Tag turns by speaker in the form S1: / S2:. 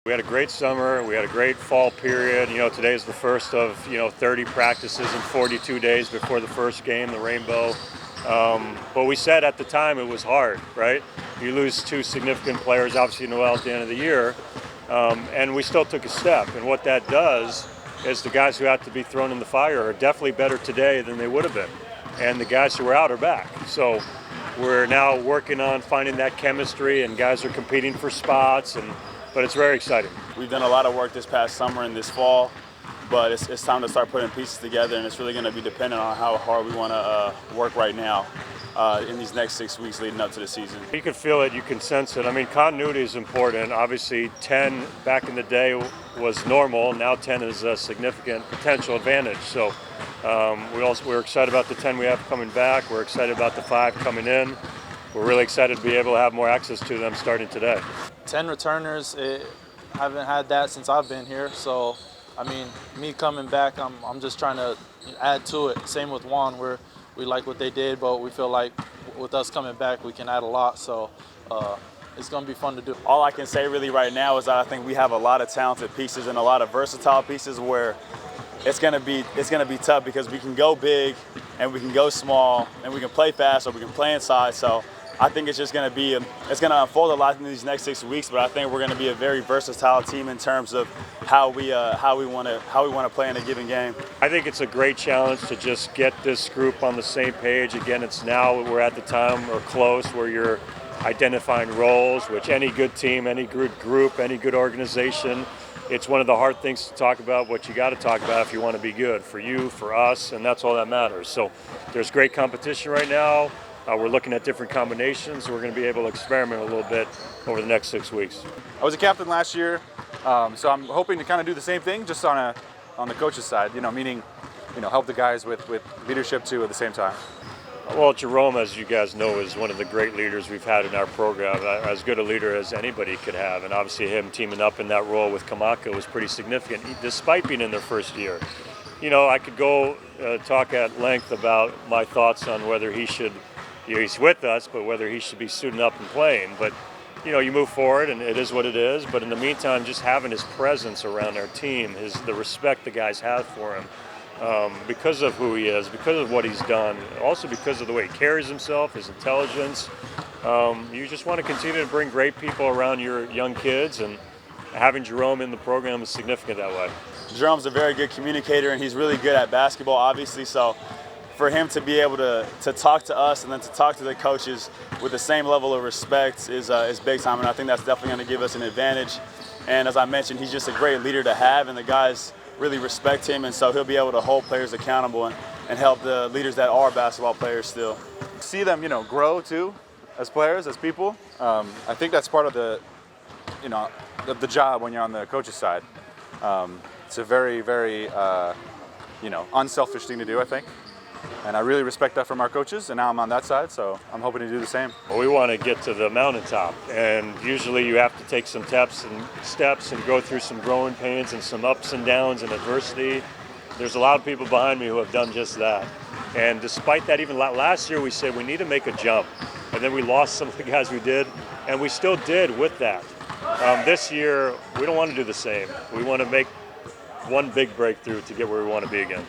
S1: We had a great summer. We had a great fall period. Today is the first of 30 practices in 42 days before the first game, the Rainbow. But we said at the time it was hard, right? You lose two significant players, obviously Noel at the end of the year, and we still took a step. And what that does is the guys who have to be thrown in the fire are definitely better today than they would have been. And the guys who were out are back. So we're now working on finding that chemistry, and guys are competing for spots, but it's very exciting.
S2: We've done a lot of work this past summer and this fall, but it's time to start putting pieces together, and it's really going to be dependent on how hard we want to work right now in these next 6 weeks leading up to the season.
S1: You can feel it, you can sense it. I mean, continuity is important. Obviously, 10 back in the day was normal. Now 10 is a significant potential advantage. So we're excited about the 10 we have coming back. We're excited about the 5 coming in. We're really excited to be able to have more access to them starting today.
S3: 10 returners, I haven't had that since I've been here. So, I mean, me coming back, I'm just trying to add to it. Same with Juan, we like what they did, but we feel like with us coming back, we can add a lot. So it's going to be fun to do.
S2: All I can say really right now is that I think we have a lot of talented pieces and a lot of versatile pieces where it's going to be tough because we can go big and we can go small and we can play fast or we can play inside. So I think it's just going to unfold a lot in these next 6 weeks, but I think we're going to be a very versatile team in terms of how we want to play in a given game.
S1: I think it's a great challenge to just get this group on the same page. Again, we're at the time or close where you're identifying roles, which any good team, any good group, any good organization, it's one of the hard things to talk about, what you got to talk about if you want to be good for you, for us, and that's all that matters. So there's great competition right now. We're looking at different combinations. We're going to be able to experiment a little bit over the next 6 weeks.
S4: I was a captain last year, so I'm hoping to kind of do the same thing, just on the coach's side. Meaning, help the guys with leadership too at the same time.
S1: Well, Jerome, as you guys know, is one of the great leaders we've had in our program. As good a leader as anybody could have, and obviously him teaming up in that role with Kamaka was pretty significant, despite being in their first year. I could go talk at length about my thoughts on whether he should. He's with us, but whether he should be suiting up and playing. But, you move forward, and it is what it is. But in the meantime, just having his presence around our team, the respect the guys have for him, because of who he is, because of what he's done, also because of the way he carries himself, his intelligence. You just want to continue to bring great people around your young kids, and having Jerome in the program is significant that way.
S2: Jerome's a very good communicator, and he's really good at basketball, obviously. So for him to be able to talk to us and then to talk to the coaches with the same level of respect is big time, and I think that's definitely going to give us an advantage. And as I mentioned, he's just a great leader to have, and the guys really respect him, and so he'll be able to hold players accountable and help the leaders that are basketball players still.
S4: See them, grow too, as players, as people. I think that's part of the job when you're on the coach's side. It's a very, very, unselfish thing to do, I think. And I really respect that from our coaches, and now I'm on that side, so I'm hoping to do the same.
S1: Well, we want to get to the mountaintop, and usually you have to take some steps and go through some growing pains and some ups and downs and adversity. There's a lot of people behind me who have done just that. And despite that, even last year we said we need to make a jump, and then we lost some of the guys we did, and we still did with that. This year, we don't want to do the same. We want to make one big breakthrough to get where we want to be again.